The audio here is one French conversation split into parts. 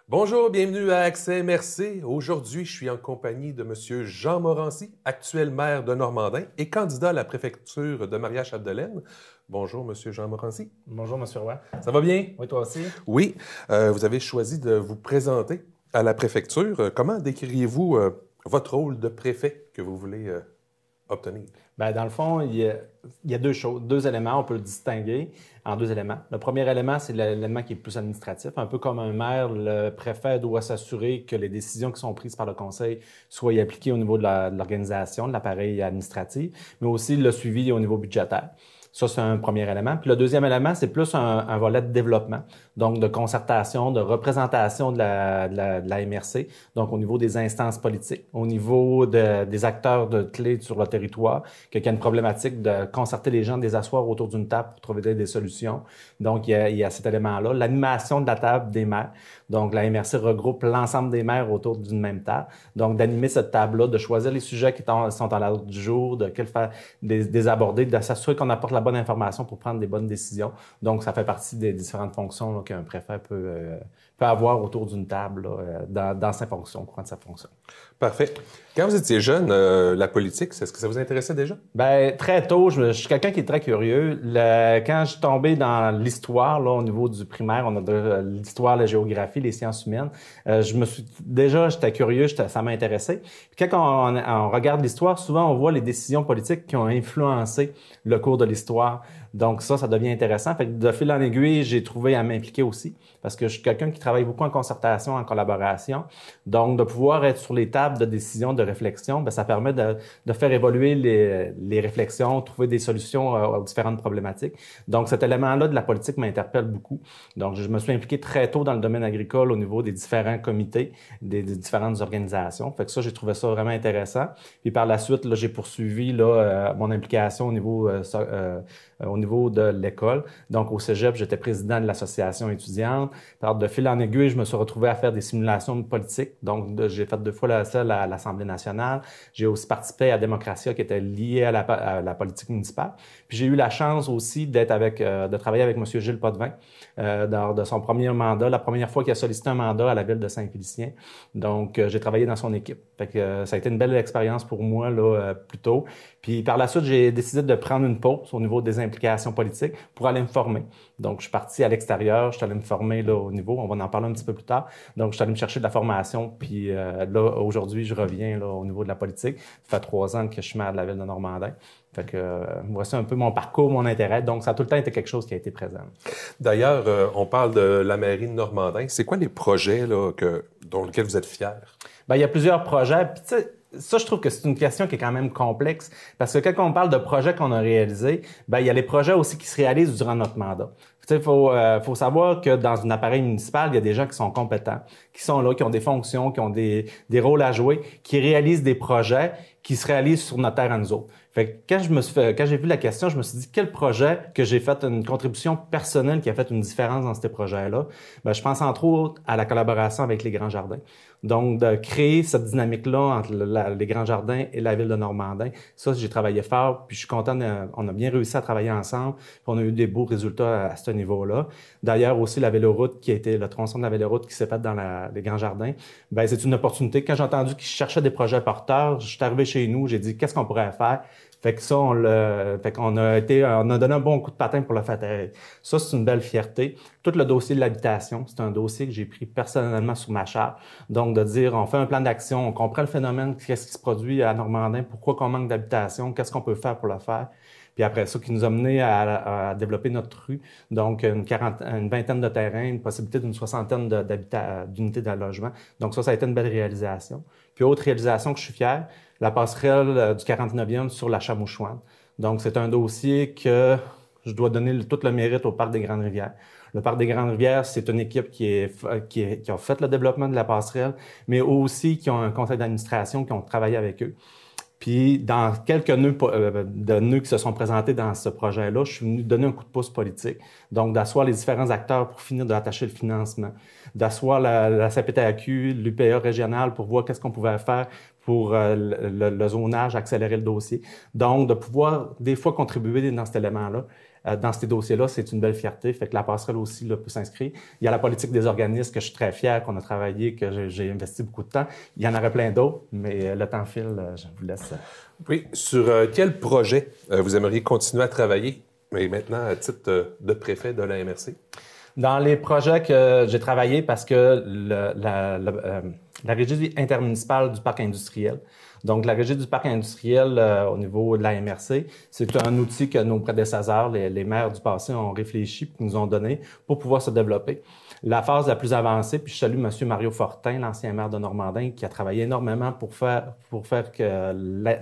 Bonjour, bienvenue à Accès MRC. Aujourd'hui, je suis en compagnie de M. Jean Morancy, actuel maire de Normandin et candidat à la préfecture de Maria-Chapdelaine. Bonjour, M. Jean Morancy. Bonjour, M. Roy. Ça va bien? Oui, toi aussi? Oui, vous avez choisi de vous présenter à la préfecture. Comment décririez-vous votre rôle de préfet que vous voulez obtenir? Bien, dans le fond, il y a deux choses, deux éléments, on peut le distinguer en deux éléments. Le premier élément, c'est l'élément qui est plus administratif. Un peu comme un maire, le préfet doit s'assurer que les décisions qui sont prises par le conseil soient appliquées au niveau de l'organisation, de l'appareil administratif, mais aussi le suivi au niveau budgétaire. Ça, c'est un premier élément. Puis le deuxième élément, c'est plus un volet de développement, donc de concertation, de représentation de la MRC, donc au niveau des instances politiques, au niveau des acteurs de clés sur le territoire, qu'il y a une problématique de concerter les gens, de les asseoir autour d'une table pour trouver des solutions. Donc, il y a cet élément-là. L'animation de la table des maires. Donc, la MRC regroupe l'ensemble des maires autour d'une même table. Donc, d'animer cette table-là, de choisir les sujets qui sont à l'ordre du jour, de les aborder, de s'assurer qu'on apporte la bonne information pour prendre des bonnes décisions. Donc, ça fait partie des différentes fonctions qu'un préfet peut avoir autour d'une table dans sa fonction, au courant de sa fonction. Parfait. Quand vous étiez jeune, la politique, est-ce que ça vous intéressait déjà? Bien, très tôt, je suis quelqu'un qui est très curieux. Quand je suis tombé dans l'histoire, là, au niveau du primaire, on a de l'histoire, la géographie, les sciences humaines. J'étais curieux, ça m'a intéressé. Puis quand on regarde l'histoire, souvent on voit les décisions politiques qui ont influencé le cours de l'histoire. Donc ça devient intéressant. Fait que de fil en aiguille, j'ai trouvé à m'impliquer aussi, parce que je suis quelqu'un qui travaille beaucoup en concertation, en collaboration. Donc de pouvoir être sur les tables de décision, de réflexion, bien, ça permet de faire évoluer les réflexions, trouver des solutions aux différentes problématiques. Donc cet élément-là de la politique m'interpelle beaucoup. Donc je me suis impliqué très tôt dans le domaine agricole au niveau des différents comités, des différentes organisations. Fait que ça, j'ai trouvé ça vraiment intéressant. Puis par la suite, là, j'ai poursuivi mon implication au niveau de l'école. Donc, au cégep, j'étais président de l'association étudiante. Par de fil en aiguille, je me suis retrouvé à faire des simulations de politique. Donc, j'ai fait 2 fois celle à l'Assemblée nationale. J'ai aussi participé à Démocratia, qui était liée à la politique municipale. Puis, j'ai eu la chance aussi de travailler avec M. Gilles Potvin lors de son premier mandat, la première fois qu'il a sollicité un mandat à la ville de Saint-Félicien. Donc, j'ai travaillé dans son équipe. Fait que ça a été une belle expérience pour moi plus tôt. Puis, par la suite, j'ai décidé de prendre une pause au niveau des implications politiques pour aller me former. Donc, je suis parti à l'extérieur, je suis allé me former au niveau, on va en parler un petit peu plus tard. Donc, je suis allé me chercher de la formation, puis aujourd'hui, je reviens au niveau de la politique. Ça fait 3 ans que je suis maire de la ville de Normandin. Fait que voici un peu mon parcours, mon intérêt. Donc, ça a tout le temps été quelque chose qui a été présent. D'ailleurs, on parle de la mairie de Normandin. C'est quoi les projets dont lesquels vous êtes fiers? Bien, il y a plusieurs projets. Puis, tu sais, ça, je trouve que c'est une question qui est quand même complexe parce que quand on parle de projets qu'on a réalisés, ben il y a les projets aussi qui se réalisent durant notre mandat. Tu sais, faut savoir que dans un appareil municipal, il y a des gens qui sont compétents, qui sont là, qui ont des fonctions, qui ont des rôles à jouer, qui réalisent des projets qui se réalisent sur notre terre à nous autres. Fait que quand j'ai vu la question, je me suis dit quel projet que j'ai fait une contribution personnelle qui a fait une différence dans ces projets-là. Ben, je pense entre autres à la collaboration avec les Grands Jardins. Donc, de créer cette dynamique-là entre les Grands Jardins et la ville de Normandin. Ça, j'ai travaillé fort, puis je suis content, on a bien réussi à travailler ensemble, puis on a eu des beaux résultats à ce niveau-là. D'ailleurs, aussi, la véloroute qui a été, le tronçon de la véloroute qui s'est fait dans les Grands Jardins, ben c'est une opportunité. Quand j'ai entendu qu'ils cherchaient des projets porteurs, je suis arrivé chez nous, j'ai dit, qu'est-ce qu'on pourrait faire? Fait que ça, on a donné un bon coup de patin pour le faire. Ça, c'est une belle fierté. Tout le dossier de l'habitation, c'est un dossier que j'ai pris personnellement sur ma charge. Donc, de dire, on fait un plan d'action, on comprend le phénomène, qu'est-ce qui se produit à Normandin, pourquoi qu'on manque d'habitation, qu'est-ce qu'on peut faire pour le faire. Puis après ça, qui nous a mené à développer notre rue. Donc, une vingtaine de terrains, une possibilité d'une 60aine d'unités de logement. Donc ça a été une belle réalisation. Puis autre réalisation que je suis fier, la passerelle du 49e sur la Chamouchouane. Donc, c'est un dossier que je dois donner tout le mérite au Parc des Grandes-Rivières. Le Parc des Grandes-Rivières, c'est une équipe qui a fait le développement de la passerelle, mais aussi qui ont un conseil d'administration, qui ont travaillé avec eux. Puis, dans quelques nœuds qui se sont présentés dans ce projet-là, je suis venu donner un coup de pouce politique. Donc, d'asseoir les différents acteurs pour finir d'attacher le financement, d'asseoir la CPTAQ, l'UPA régionale pour voir qu'est-ce qu'on pouvait faire pour le zonage, accélérer le dossier. Donc, de pouvoir des fois contribuer dans cet élément-là, dans ces dossiers-là, c'est une belle fierté. Fait que la passerelle aussi là, peut s'inscrire. Il y a la politique des organismes que je suis très fier, qu'on a travaillé, que j'ai investi beaucoup de temps. Il y en aurait plein d'autres, mais le temps file, je vous laisse. Oui, sur quel projet vous aimeriez continuer à travailler, mais maintenant à titre de préfet de la MRC? Dans les projets que j'ai travaillé, parce que la régie intermunicipale du parc industriel, donc la régie du parc industriel au niveau de la MRC, c'est un outil que nos prédécesseurs, les maires du passé, ont réfléchi et nous ont donné pour pouvoir se développer. La phase la plus avancée, puis je salue M. Mario Fortin, l'ancien maire de Normandin, qui a travaillé énormément pour faire que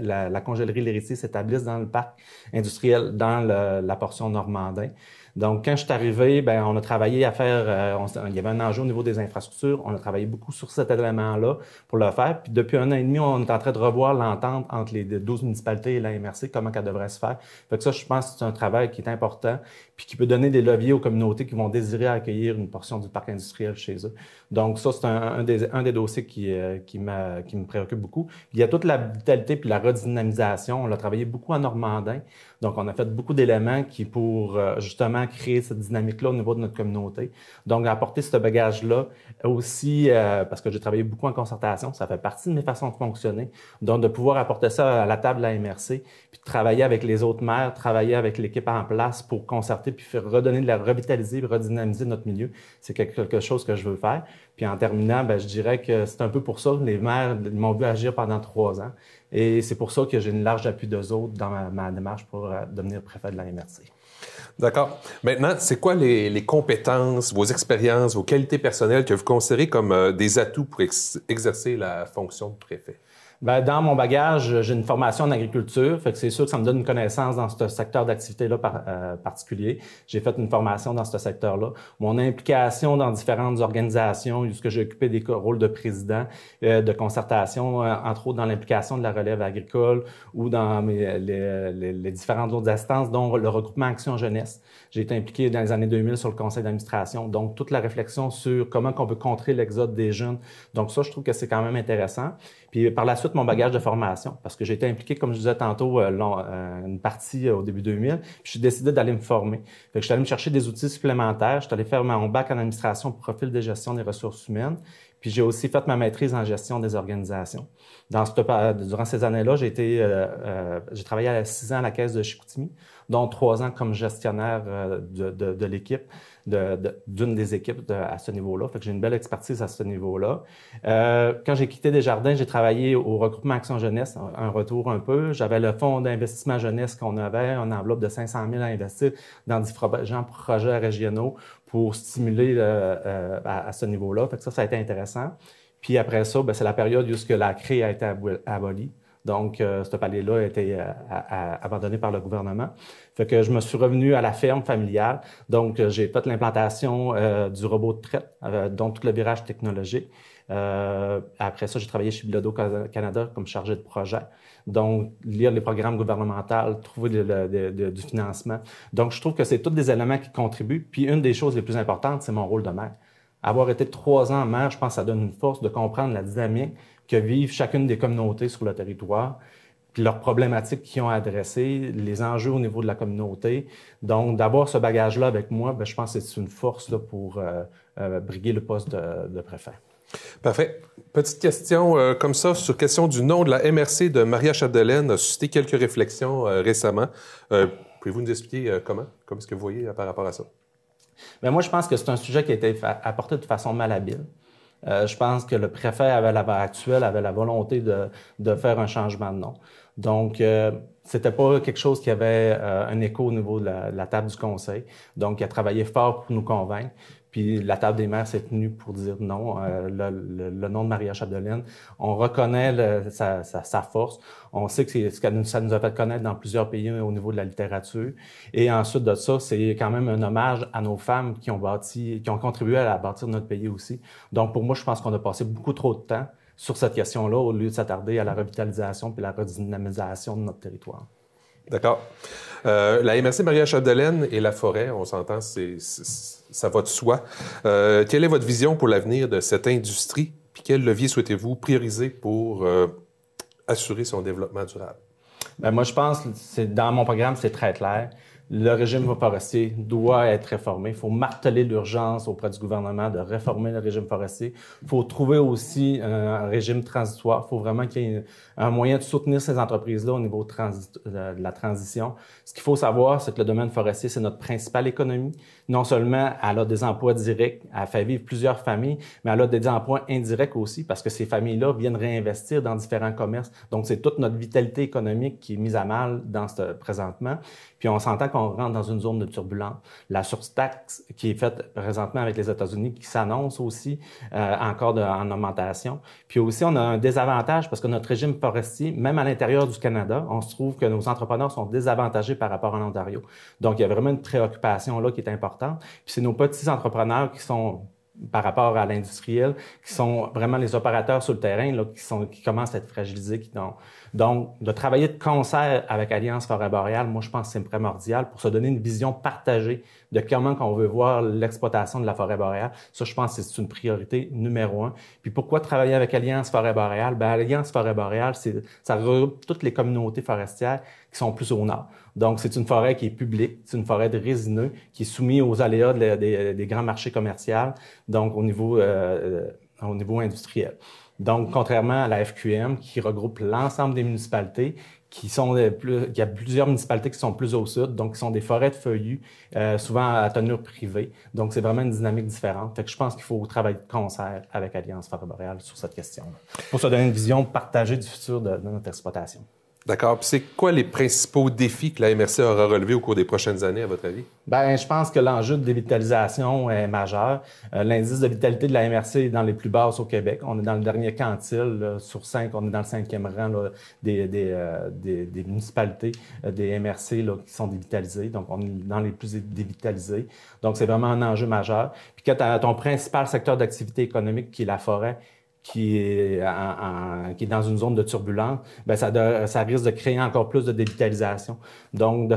la congélerie L'Héritier s'établisse dans le parc industriel, dans la portion Normandin. Donc, quand je suis arrivé, on a travaillé à faire, il y avait un enjeu au niveau des infrastructures. On a travaillé beaucoup sur cet élément-là pour le faire. Puis depuis 1 an et demi, on est en train de revoir l'entente entre les 12 municipalités et la MRC, comment elle devrait se faire. Fait que ça, je pense que c'est un travail qui est important puis qui peut donner des leviers aux communautés qui vont désirer accueillir une portion du parc industriel chez eux. Donc ça, c'est un des dossiers qui me préoccupe beaucoup. Il y a toute la vitalité puis la redynamisation. On a travaillé beaucoup en Normandin. Donc, on a fait beaucoup d'éléments qui pour justement créer cette dynamique-là au niveau de notre communauté. Donc, apporter ce bagage-là aussi, parce que j'ai travaillé beaucoup en concertation, ça fait partie de mes façons de fonctionner. Donc, de pouvoir apporter ça à la table de la MRC, puis de travailler avec les autres maires, travailler avec l'équipe en place pour concerter, puis faire redonner de la revitaliser, puis redynamiser notre milieu, c'est quelque chose que je veux faire. Puis en terminant, je dirais que c'est un peu pour ça que les maires m'ont vu agir pendant 3 ans. Et c'est pour ça que j'ai une large appui d'eux autres dans ma démarche pour devenir préfet de la MRC. D'accord. Maintenant, c'est quoi les compétences, vos expériences, vos qualités personnelles que vous considérez comme des atouts pour exercer la fonction de préfet? Dans mon bagage, j'ai une formation en agriculture, fait que c'est sûr que ça me donne une connaissance dans ce secteur d'activité-là particulier. J'ai fait une formation dans ce secteur-là. Mon implication dans différentes organisations, où j'ai occupé des rôles de président, de concertation, entre autres dans l'implication de la relève agricole ou dans les différentes autres instances, dont le regroupement Action Jeunesse. J'ai été impliqué dans les années 2000 sur le conseil d'administration, donc toute la réflexion sur comment on peut contrer l'exode des jeunes. Donc ça, je trouve que c'est quand même intéressant. Puis par la suite, mon bagage de formation, parce que j'ai été impliqué, comme je disais tantôt, une partie au début 2000, puis j'ai décidé d'aller me former. Fait que je suis allé me chercher des outils supplémentaires, je suis allé faire mon bac en administration, profil de gestion des ressources humaines, puis j'ai aussi fait ma maîtrise en gestion des organisations. Durant ces années-là, j'ai travaillé à 6 ans à la Caisse de Chicoutimi, dont 3 ans comme gestionnaire de l'équipe, d'une des équipes à ce niveau-là. Fait que j'ai une belle expertise à ce niveau-là. Quand j'ai quitté Desjardins, j'ai travaillé au regroupement Action Jeunesse, un retour un peu. J'avais le fonds d'investissement jeunesse qu'on avait, une enveloppe de 500 000 à investir dans différents projets régionaux pour stimuler à ce niveau-là. Fait que ça a été intéressant. Puis après ça, c'est la période où la CRE a été abolie. Donc, ce palier-là a été abandonné par le gouvernement. Fait que je me suis revenu à la ferme familiale. Donc, j'ai fait l'implantation du robot de traite, dont tout le virage technologique. Après ça, j'ai travaillé chez Bilodeau Canada comme chargé de projet. Donc, lire les programmes gouvernementaux, trouver du financement. Donc, je trouve que c'est tous des éléments qui contribuent. Puis, une des choses les plus importantes, c'est mon rôle de maire. Avoir été 3 ans maire, je pense que ça donne une force de comprendre la dynamique que vivent chacune des communautés sur le territoire, puis leurs problématiques qu'ils ont à adresser, les enjeux au niveau de la communauté. Donc, d'avoir ce bagage-là avec moi, je pense que c'est une force là, pour briguer le poste de préfet. Parfait. Petite question comme ça, sur question du nom de la MRC de Maria Chapdelaine, a suscité quelques réflexions récemment. Pouvez-vous nous expliquer comment est-ce que vous voyez par rapport à ça? Moi, je pense que c'est un sujet qui a été apporté de façon malhabile. Je pense que le préfet avait la volonté de faire un changement de nom. Donc, c'était pas quelque chose qui avait un écho au niveau de la table du conseil. Donc, il a travaillé fort pour nous convaincre. Puis la table des maires s'est tenue pour dire non. Le nom de Maria Chapdelaine, on reconnaît sa force. On sait que ça nous a fait connaître dans plusieurs pays au niveau de la littérature. Et ensuite de ça, c'est quand même un hommage à nos femmes qui ont contribué à bâtir notre pays aussi. Donc pour moi, je pense qu'on a passé beaucoup trop de temps sur cette question-là au lieu de s'attarder à la revitalisation puis la redynamisation de notre territoire. D'accord. La MRC Maria Chapdelaine et la forêt, on s'entend, ça va de soi. Quelle est votre vision pour l'avenir de cette industrie? Puis quel levier souhaitez-vous prioriser pour assurer son développement durable? Ben moi, je pense, dans mon programme, c'est très clair. Le régime forestier doit être réformé. Il faut marteler l'urgence auprès du gouvernement de réformer le régime forestier. Il faut trouver aussi un régime transitoire. Il faut vraiment qu'il y ait un moyen de soutenir ces entreprises-là au niveau de la transition. Ce qu'il faut savoir, c'est que le domaine forestier, c'est notre principale économie. Non seulement elle a des emplois directs, elle fait vivre plusieurs familles, mais elle a des emplois indirects aussi parce que ces familles-là viennent réinvestir dans différents commerces. Donc, c'est toute notre vitalité économique qui est mise à mal présentement. Puis on s'entend qu'on rentre dans une zone de turbulence. La surtaxe qui est faite présentement avec les États-Unis, qui s'annonce aussi encore en augmentation. Puis aussi, on a un désavantage parce que notre régime forestier, même à l'intérieur du Canada, on se trouve que nos entrepreneurs sont désavantagés par rapport à l'Ontario. Donc, il y a vraiment une préoccupation là qui est importante. Puis c'est nos petits entrepreneurs qui sont par rapport à l'industriel, qui sont vraiment les opérateurs sur le terrain, là, qui commencent à être fragilisés. Donc, de travailler de concert avec Alliance Forêt Boréale, moi, je pense que c'est primordial pour se donner une vision partagée de comment on veut voir l'exploitation de la forêt boréale. Ça, je pense que c'est une priorité numéro 1. Puis pourquoi travailler avec Alliance Forêt Boréale? Ben, Alliance Forêt Boréale, ça regroupe toutes les communautés forestières qui sont plus au nord. Donc, c'est une forêt qui est publique, c'est une forêt de résineux qui est soumise aux aléas des grands marchés commerciaux, donc au niveau industriel. Donc, contrairement à la FQM, qui regroupe l'ensemble des municipalités, il y a plusieurs municipalités qui sont plus au sud, donc qui sont des forêts de feuillus, souvent à tenure privée. Donc, c'est vraiment une dynamique différente. Fait que je pense qu'il faut travailler de concert avec Alliance Forêt Boréale sur cette question-là, pour se donner une vision partagée du futur de notre exploitation. D'accord. Puis c'est quoi les principaux défis que la MRC aura relevés au cours des prochaines années, à votre avis? Bien, je pense que l'enjeu de dévitalisation est majeur. L'indice de vitalité de la MRC est dans les plus basses au Québec. On est dans le dernier quintile là, sur 5. On est dans le 5e rang là, des municipalités, des MRC là, qui sont dévitalisées. Donc, on est dans les plus dévitalisés. Donc, c'est vraiment un enjeu majeur. Puis quand tu as ton principal secteur d'activité économique, qui est la forêt, qui est dans une zone de turbulence, ben ça risque de créer encore plus de dévitalisation. Donc,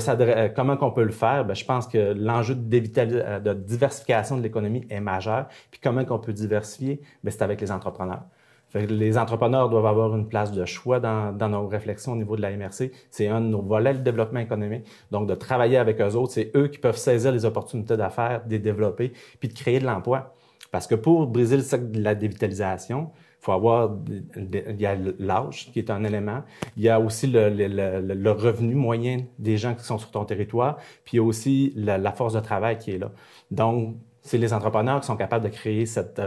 comment qu'on peut le faire? Ben, je pense que l'enjeu de diversification de l'économie est majeur. Puis comment qu'on peut diversifier? Ben, c'est avec les entrepreneurs. Fait que les entrepreneurs doivent avoir une place de choix dans nos réflexions au niveau de la MRC. C'est un de nos volets de développement économique. Donc, de travailler avec eux autres, c'est eux qui peuvent saisir les opportunités d'affaires, de les développer, puis de créer de l'emploi. Parce que pour briser le cercle de la dévitalisation, il y a l'âge qui est un élément. Il y a aussi le revenu moyen des gens qui sont sur ton territoire. Puis il y a aussi la force de travail qui est là. Donc, c'est les entrepreneurs qui sont capables de créer cet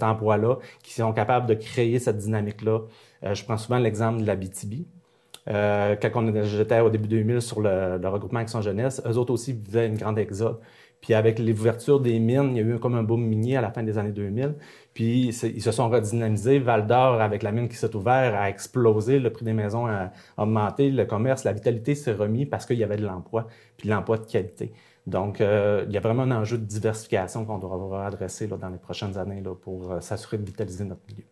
emploi-là, qui sont capables de créer cette dynamique-là. Je prends souvent l'exemple de l'Abitibi. Quand j'étais au début 2000 sur le regroupement Action Jeunesse, eux autres aussi vivaient une grande exode. Puis avec l'ouverture des mines, il y a eu comme un boom minier à la fin des années 2000. Puis ils se sont redynamisés. Val-d'Or, avec la mine qui s'est ouverte, a explosé. Le prix des maisons a augmenté. Le commerce, la vitalité s'est remis parce qu'il y avait de l'emploi, puis de l'emploi de qualité. Donc, il y a vraiment un enjeu de diversification qu'on doit adresser là, dans les prochaines années là, pour s'assurer de vitaliser notre milieu.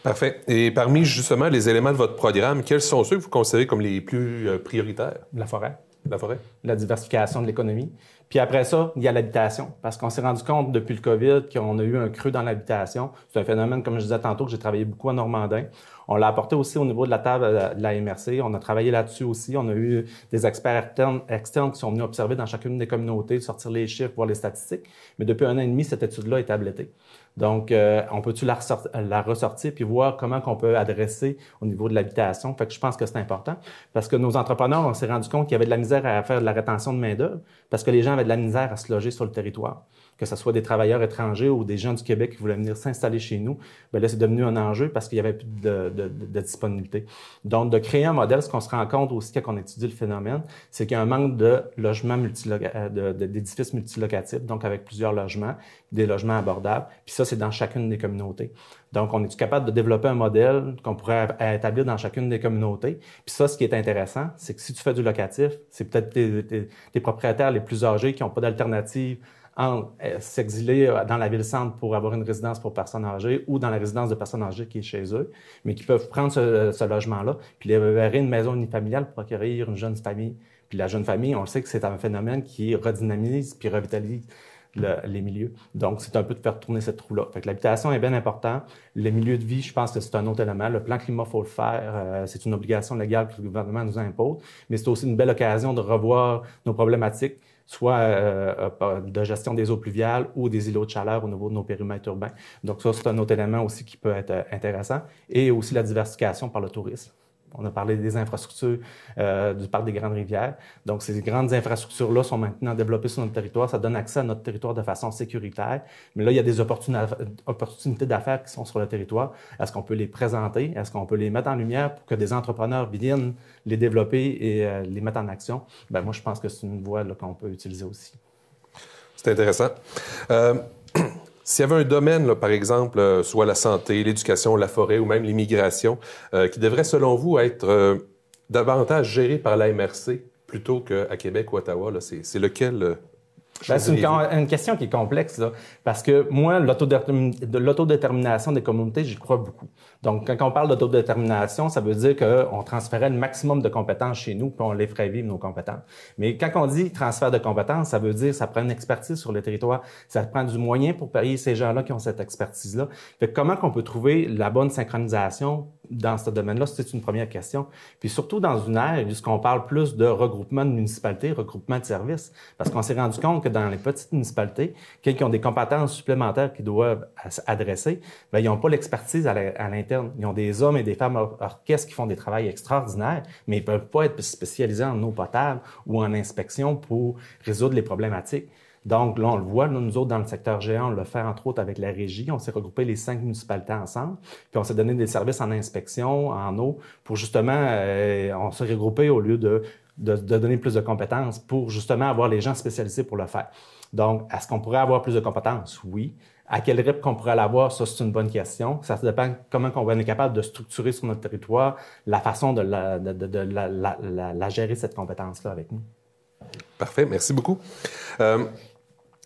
Parfait. Et parmi, justement, les éléments de votre programme, quels sont ceux que vous considérez comme les plus prioritaires? La forêt. La forêt? La diversification de l'économie. Puis après ça, il y a l'habitation. Parce qu'on s'est rendu compte depuis le COVID qu'on a eu un creux dans l'habitation. C'est un phénomène, comme je disais tantôt, que j'ai travaillé beaucoup à Normandin. On l'a apporté aussi au niveau de la table de la MRC. On a travaillé là-dessus aussi. On a eu des experts externes qui sont venus observer dans chacune des communautés, sortir les chiffres, voir les statistiques. Mais depuis 1 an et demi, cette étude-là est tablettée. Donc, on peut-tu la ressortir puis voir comment qu'on peut adresser au niveau de l'habitation? Fait que je pense que c'est important parce que nos entrepreneurs, on s'est rendu compte qu'il y avait de la misère à faire de la rétention de main-d'œuvre parce que les gens avaient de la misère à se loger sur le territoire. Que ce soit des travailleurs étrangers ou des gens du Québec qui voulaient venir s'installer chez nous, bien là, c'est devenu un enjeu parce qu'il n'y avait plus de disponibilité. Donc, de créer un modèle, ce qu'on se rend compte aussi quand on étudie le phénomène, c'est qu'il y a un manque de logements d'édifices multilocatifs, donc avec plusieurs logements, des logements abordables. Puis ça, c'est dans chacune des communautés. Donc, on est capable de développer un modèle qu'on pourrait établir dans chacune des communautés. Puis ça, ce qui est intéressant, c'est que si tu fais du locatif, c'est peut-être tes propriétaires les plus âgés qui n'ont pas d'alternative entre s'exiler dans la ville-centre pour avoir une résidence pour personnes âgées ou dans la résidence de personnes âgées qui est chez eux, mais qui peuvent prendre ce logement-là puis libérer une maison unifamiliale pour accueillir une jeune famille. Puis la jeune famille, on le sait que c'est un phénomène qui redynamise puis revitalise les milieux. Donc, c'est un peu de faire tourner cette roue-là. Fait que l'habitation est bien importante. Les milieux de vie, je pense que c'est un autre élément. Le plan climat, il faut le faire. C'est une obligation légale que le gouvernement nous impose, mais c'est aussi une belle occasion de revoir nos problématiques, soit de gestion des eaux pluviales ou des îlots de chaleur au niveau de nos périmètres urbains. Donc ça, c'est un autre élément aussi qui peut être intéressant. Et aussi la diversification par le tourisme. On a parlé des infrastructures du parc des Grandes Rivières. Donc, ces grandes infrastructures-là sont maintenant développées sur notre territoire. Ça donne accès à notre territoire de façon sécuritaire. Mais là, il y a des opportunités d'affaires qui sont sur le territoire. Est-ce qu'on peut les présenter? Est-ce qu'on peut les mettre en lumière pour que des entrepreneurs viennent les développer et les mettre en action? Bien, moi, je pense que c'est une voie là, qu'on peut utiliser aussi. C'est intéressant. S'il y avait un domaine, là, par exemple, soit la santé, l'éducation, la forêt ou même l'immigration, qui devrait, selon vous, être davantage géré par la MRC plutôt qu'à Québec ou Ottawa, là, c'est lequel? C'est une question qui est complexe, là, parce que moi, l'autodétermination des communautés, j'y crois beaucoup. Donc, quand on parle d'autodétermination, ça veut dire qu'on transférait le maximum de compétences chez nous, puis on les ferait vivre nos compétences. Mais quand on dit transfert de compétences, ça veut dire que ça prend une expertise sur le territoire, ça prend du moyen pour payer ces gens-là qui ont cette expertise-là. Fait que comment qu'on peut trouver la bonne synchronisation dans ce domaine-là, c'est une première question. Puis surtout dans une ère puisqu'on parle plus de regroupement de municipalités, regroupement de services, parce qu'on s'est rendu compte que dans les petites municipalités, quelqu'un qui ont des compétences supplémentaires qu'ils doivent adresser, bien, ils n'ont pas l'expertise à l'interne. Ils ont des hommes et des femmes orchestres qui font des travaux extraordinaires, mais ils ne peuvent pas être spécialisés en eau potable ou en inspection pour résoudre les problématiques. Donc, là, on le voit, là, nous autres, dans le secteur géant, on le fait entre autres avec la régie. On s'est regroupé les 5 municipalités ensemble, puis on s'est donné des services en inspection, en eau, pour justement, on s'est regroupé au lieu de donner plus de compétences pour justement avoir les gens spécialisés pour le faire. Donc, est-ce qu'on pourrait avoir plus de compétences? Oui. À quel rythme qu'on pourrait l'avoir? Ça, c'est une bonne question. Ça dépend comment on va être capable de structurer sur notre territoire la façon de la gérer, cette compétence-là avec nous. Parfait, merci beaucoup.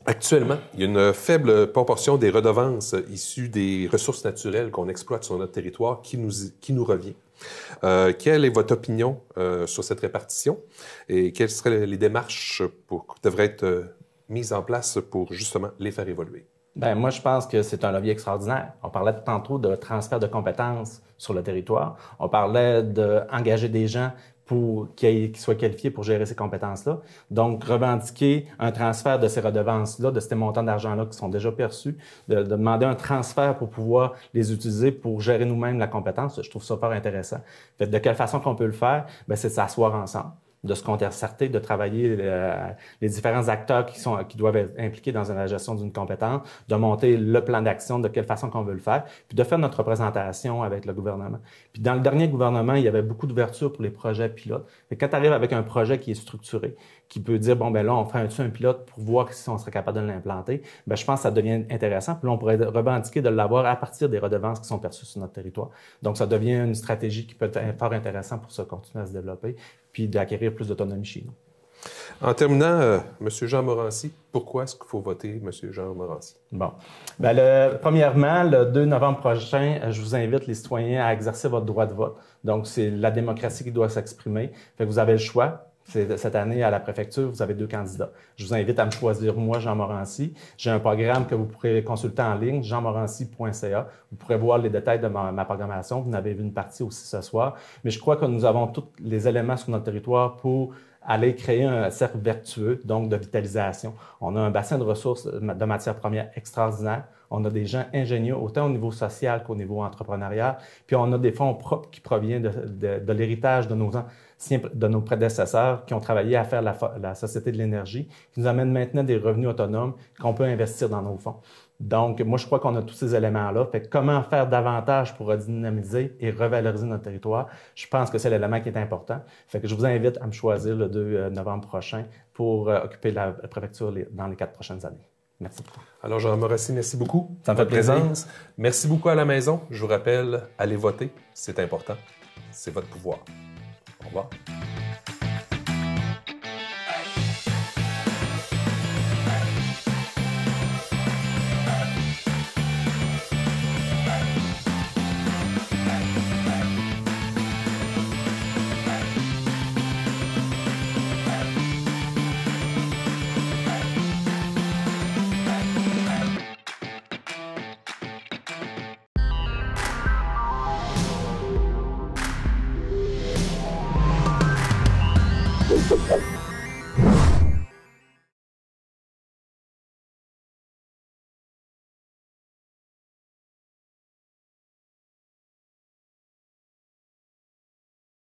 Actuellement, il y a une faible proportion des redevances issues des ressources naturelles qu'on exploite sur notre territoire qui nous revient. Quelle est votre opinion sur cette répartition et quelles seraient les démarches qui devraient être mises en place pour justement les faire évoluer? Bien, moi, je pense que c'est un levier extraordinaire. On parlait tantôt de transfert de compétences sur le territoire. On parlait d'engager des gens pour qu'ils soient qualifiés pour gérer ces compétences-là. Donc, revendiquer un transfert de ces redevances-là, de ces montants d'argent-là qui sont déjà perçus, de demander un transfert pour pouvoir les utiliser pour gérer nous-mêmes la compétence, je trouve ça fort intéressant. Fait, de quelle façon qu'on peut le faire? Bien, c'est de s'asseoir ensemble, de se concerter, de travailler les différents acteurs qui doivent être impliqués dans la gestion d'une compétence, de monter le plan d'action, de quelle façon qu'on veut le faire, puis de faire notre représentation avec le gouvernement. Puis dans le dernier gouvernement, il y avait beaucoup d'ouverture pour les projets pilotes. Et quand tu arrives avec un projet qui est structuré, qui peut dire, bon, ben là, on ferait un pilote pour voir si on serait capable de l'implanter, ben je pense que ça devient intéressant. Puis là, on pourrait revendiquer de l'avoir à partir des redevances qui sont perçues sur notre territoire. Donc, ça devient une stratégie qui peut être fort intéressante pour se continuer à se développer, puis d'acquérir plus d'autonomie chez nous. En terminant, M. Jean Morancy, pourquoi est-ce qu'il faut voter M. Jean Morancy? Bon. Bien, premièrement, le 2 novembre prochain, je vous invite les citoyens à exercer votre droit de vote. Donc, c'est la démocratie qui doit s'exprimer. Fait que vous avez le choix. Cette année, à la préfecture, vous avez 2 candidats. Je vous invite à me choisir, moi, Jean Morancy. J'ai un programme que vous pourrez consulter en ligne, jeanmorancy.ca. Vous pourrez voir les détails de ma programmation. Vous en avez vu une partie aussi ce soir. Mais je crois que nous avons tous les éléments sur notre territoire pour aller créer un cercle vertueux, donc de vitalisation. On a un bassin de ressources de matières premières extraordinaire. On a des gens ingénieux, autant au niveau social qu'au niveau entrepreneurial. Puis on a des fonds propres qui proviennent de l'héritage de nos prédécesseurs qui ont travaillé à faire la Société de l'énergie, qui nous amènent maintenant des revenus autonomes qu'on peut investir dans nos fonds. Donc, moi, je crois qu'on a tous ces éléments-là. Fait que comment faire davantage pour redynamiser et revaloriser notre territoire? Je pense que c'est l'élément qui est important. Fait que je vous invite à me choisir le 2 novembre prochain pour occuper la préfecture dans les 4 prochaines années. Merci beaucoup. Alors, Jean Morancy, merci beaucoup. Ça me fait plaisir. Présence. Merci beaucoup à la maison. Je vous rappelle, allez voter. C'est important. C'est votre pouvoir. Au revoir.